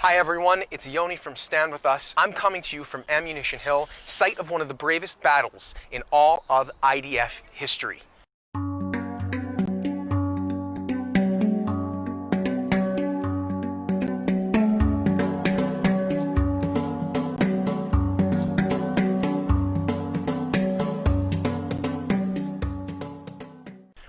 Hi everyone, it's Yoni from Stand With Us. I'm coming to you from Ammunition Hill, site of one of the bravest battles in all of IDF history.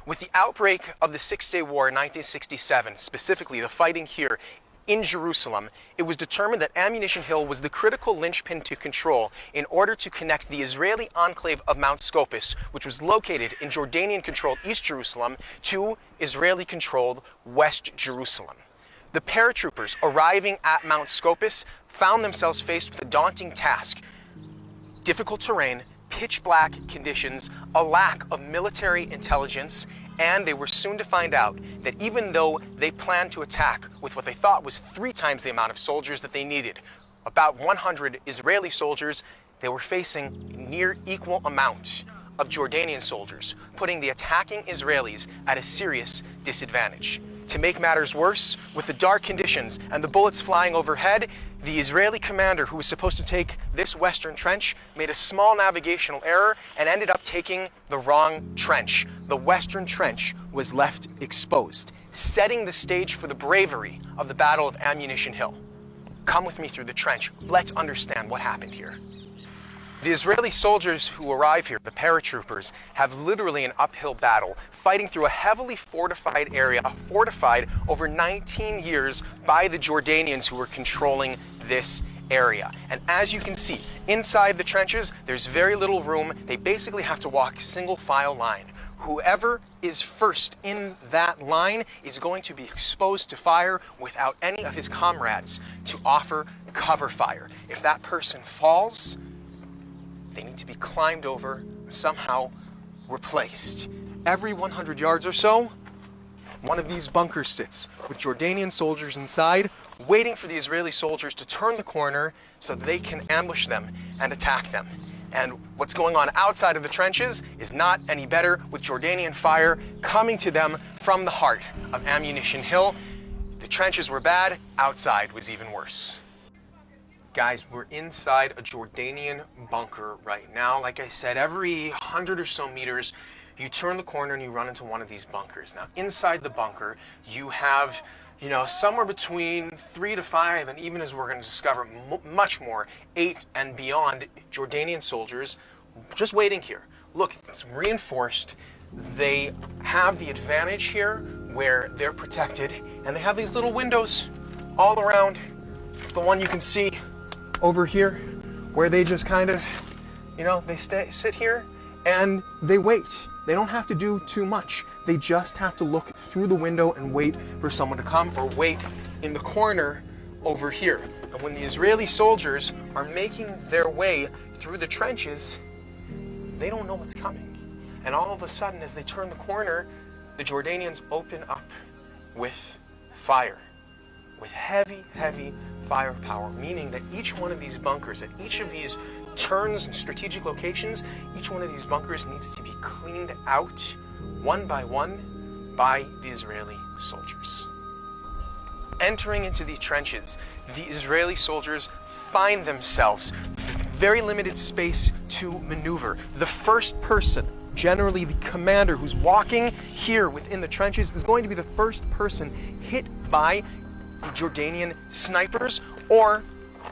With the outbreak of the Six-Day War in 1967, specifically the fighting here in Jerusalem, it was determined that Ammunition Hill was the critical linchpin to control in order to connect the Israeli enclave of Mount Scopus, which was located in Jordanian-controlled East Jerusalem, to Israeli-controlled West Jerusalem. The paratroopers arriving at Mount Scopus found themselves faced with a daunting task: difficult terrain, pitch black conditions, a lack of military intelligence, and they were soon to find out that even though they planned to attack with what they thought was 3 times the amount of soldiers that they needed, about 100 Israeli soldiers, they were facing near equal amounts of Jordanian soldiers, putting the attacking Israelis at a serious disadvantage. To make matters worse, with the dark conditions and the bullets flying overhead, the Israeli commander who was supposed to take this western trench made a small navigational error and ended up taking the wrong trench. The western trench was left exposed, setting the stage for the bravery of the Battle of Ammunition Hill. Come with me through the trench. Let's understand what happened here. The Israeli soldiers who arrive here, the paratroopers, have literally an uphill battle, fighting through a heavily fortified area, fortified over 19 years by the Jordanians who were controlling this area. And as you can see, inside the trenches, there's very little room. They basically have to walk single file line. Whoever is first in that line is going to be exposed to fire without any of his comrades to offer cover fire. If that person falls, they need to be climbed over, somehow replaced. Every 100 yards or so, one of these bunkers sits with Jordanian soldiers inside, waiting for the Israeli soldiers to turn the corner so that they can ambush them and attack them. And what's going on outside of the trenches is not any better, with Jordanian fire coming to them from the heart of Ammunition Hill. The trenches were bad, outside was even worse. Guys, we're inside a Jordanian bunker right now. Like I said, every 100 or so meters, you turn the corner and you run into one of these bunkers. Now, inside the bunker, you have, somewhere between 3 to 5, and even as we're going to discover, much more, 8 and beyond Jordanian soldiers just waiting here. Look, it's reinforced. They have the advantage here where they're protected, and they have these little windows all around. The one you can see over here, where they just kind of, they sit here and they wait. They don't have to do too much. They just have to look through the window and wait for someone to come, or wait in the corner over here. And when the Israeli soldiers are making their way through the trenches, they don't know what's coming. And all of a sudden, as they turn the corner, the Jordanians open up with fire, with heavy, heavy firepower, meaning that each one of these bunkers, at each of these turns and strategic locations, each one of these bunkers needs to be cleaned out one by one by the Israeli soldiers. Entering into the trenches, the Israeli soldiers find themselves with very limited space to maneuver. The first person, generally the commander who's walking here within the trenches, is going to be the first person hit by the Jordanian snipers or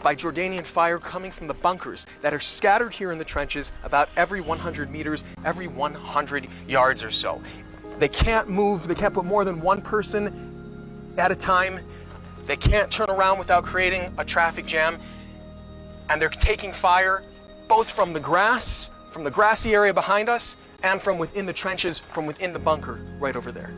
by Jordanian fire coming from the bunkers that are scattered here in the trenches about every 100 meters, every 100 yards or so. They can't move, they can't put more than one person at a time. They can't turn around without creating a traffic jam. And they're taking fire both from the grass, from the grassy area behind us, and from within the trenches, from within the bunker right over there.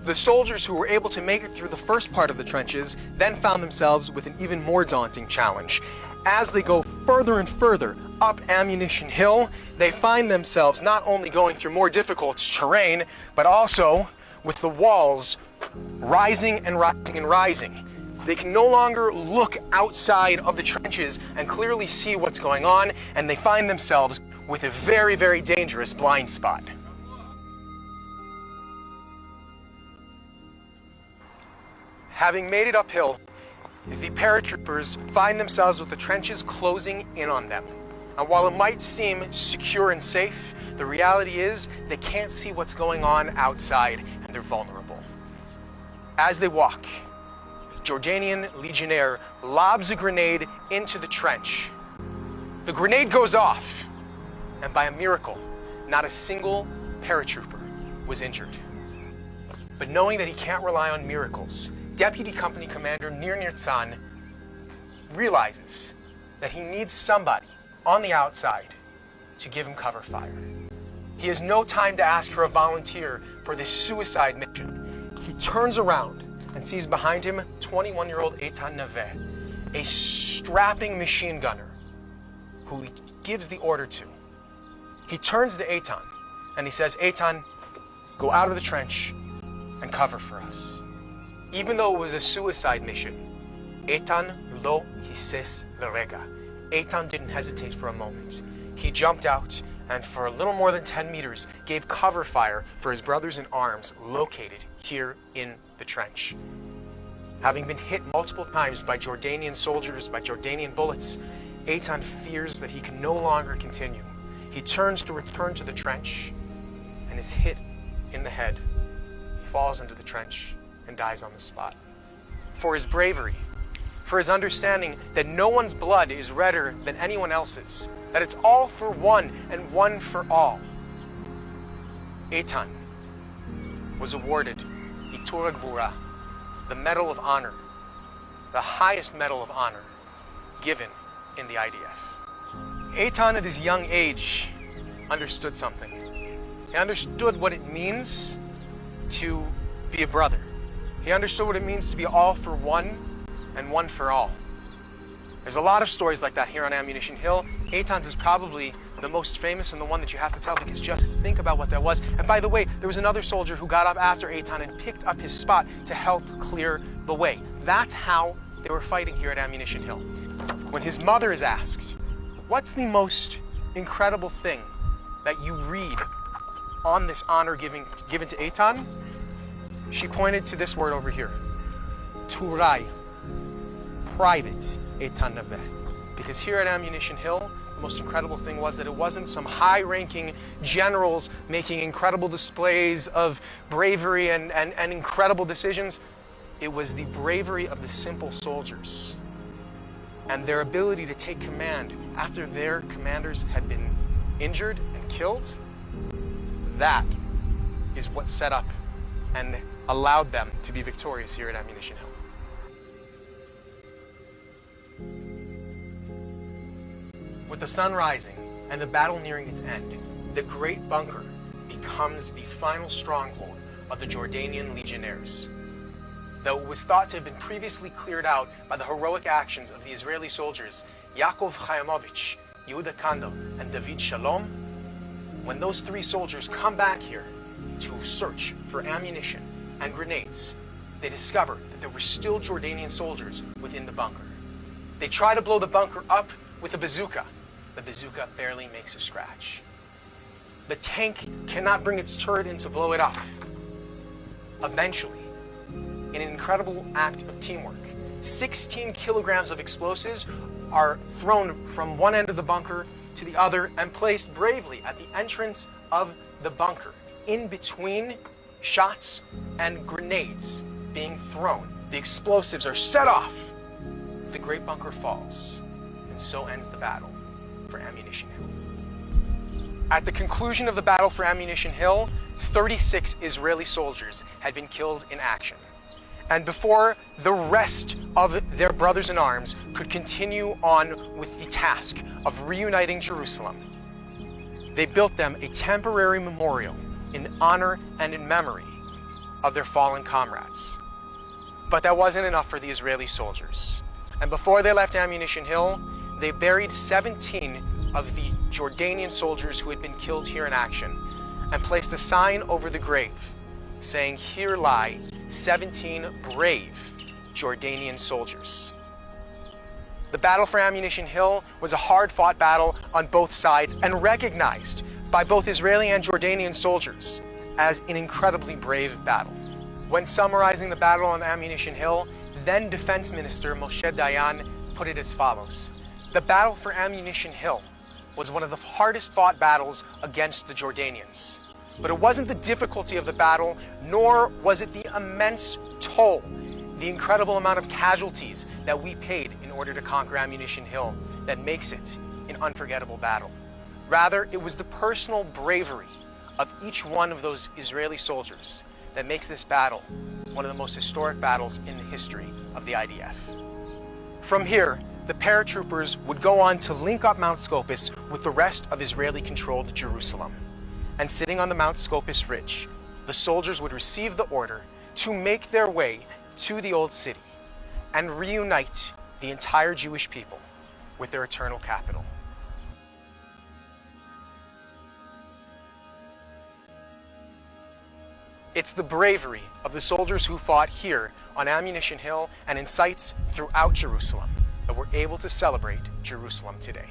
The soldiers who were able to make it through the first part of the trenches then found themselves with an even more daunting challenge. As they go further and further up Ammunition Hill, they find themselves not only going through more difficult terrain, but also with the walls rising and rising and rising. They can no longer look outside of the trenches and clearly see what's going on, and they find themselves with a very, very dangerous blind spot. Having made it uphill the paratroopers find themselves with the trenches closing in on them. And while it might seem secure and safe, the reality is they can't see what's going on outside and they're vulnerable. As they walk, Jordanian legionnaire lobs a grenade into the trench. The grenade goes off, and by a miracle, not a single paratrooper was injured. But knowing that he can't rely on miracles, Deputy Company Commander Nir Nitzan realizes that he needs somebody on the outside to give him cover fire. He has no time to ask for a volunteer for this suicide mission. He turns around and sees behind him 21-year-old Eitan Naveh, a strapping machine gunner who he gives the order to. He turns to Eitan and he says, "Eitan, go out of the trench and cover for us." Even though it was a suicide mission, Eitan lo hises l'rega. Eitan didn't hesitate for a moment. He jumped out and for a little more than 10 meters gave cover fire for his brothers in arms located here in the trench. Having been hit multiple times by Jordanian soldiers, by Jordanian bullets, Eitan fears that he can no longer continue. He turns to return to the trench and is hit in the head. He falls into the trench and dies on the spot. For his bravery, for his understanding that no one's blood is redder than anyone else's, that it's all for one and one for all, Eitan was awarded Itur Gvura, the Medal of Honor, the highest medal of honor given in the IDF. Eitan at his young age understood something. He understood what it means to be a brother. He understood what it means to be all for one and one for all. There's a lot of stories like that here on Ammunition Hill. Eitan's is probably the most famous and the one that you have to tell, because just think about what that was. And by the way, there was another soldier who got up after Eitan and picked up his spot to help clear the way. That's how they were fighting here at Ammunition Hill. When his mother is asked, "What's the most incredible thing that you read on this honor given to Eitan?" she pointed to this word over here, Turai, private Eitan Naveh. Because here at Ammunition Hill, the most incredible thing was that it wasn't some high-ranking generals making incredible displays of bravery and incredible decisions. It was the bravery of the simple soldiers and their ability to take command after their commanders had been injured and killed. That is what set up and allowed them to be victorious here at Ammunition Hill. With the sun rising and the battle nearing its end, the Great Bunker becomes the final stronghold of the Jordanian legionnaires. Though it was thought to have been previously cleared out by the heroic actions of the Israeli soldiers Yaakov Chayamovich, Yehuda Kandel, and David Shalom, when those three soldiers come back here to search for ammunition and grenades, they discover that there were still Jordanian soldiers within the bunker. They try to blow the bunker up with a bazooka. The bazooka barely makes a scratch. The tank cannot bring its turret in to blow it up. Eventually, in an incredible act of teamwork, 16 kilograms of explosives are thrown from one end of the bunker to the other and placed bravely at the entrance of the bunker, in between shots and grenades being thrown. The explosives are set off. The Great Bunker falls, and so ends the battle for Ammunition Hill. At the conclusion of the battle for Ammunition Hill, 36 Israeli soldiers had been killed in action. And before the rest of their brothers in arms could continue on with the task of reuniting Jerusalem, they built them a temporary memorial in honor and in memory of their fallen comrades. But that wasn't enough for the Israeli soldiers. And before they left Ammunition Hill, they buried 17 of the Jordanian soldiers who had been killed here in action and placed a sign over the grave saying, "Here lie 17 brave Jordanian soldiers." The battle for Ammunition Hill was a hard-fought battle on both sides and recognized by both Israeli and Jordanian soldiers as an incredibly brave battle. When summarizing the battle on Ammunition Hill, then Defense Minister Moshe Dayan put it as follows: "The battle for Ammunition Hill was one of the hardest fought battles against the Jordanians. But it wasn't the difficulty of the battle, nor was it the immense toll, the incredible amount of casualties that we paid in order to conquer Ammunition Hill that makes it an unforgettable battle. Rather, it was the personal bravery of each one of those Israeli soldiers that makes this battle one of the most historic battles in the history of the IDF." From here, the paratroopers would go on to link up Mount Scopus with the rest of Israeli-controlled Jerusalem. And sitting on the Mount Scopus ridge, the soldiers would receive the order to make their way to the Old City and reunite the entire Jewish people with their eternal capital. It's the bravery of the soldiers who fought here on Ammunition Hill and in sites throughout Jerusalem that we're able to celebrate Jerusalem today.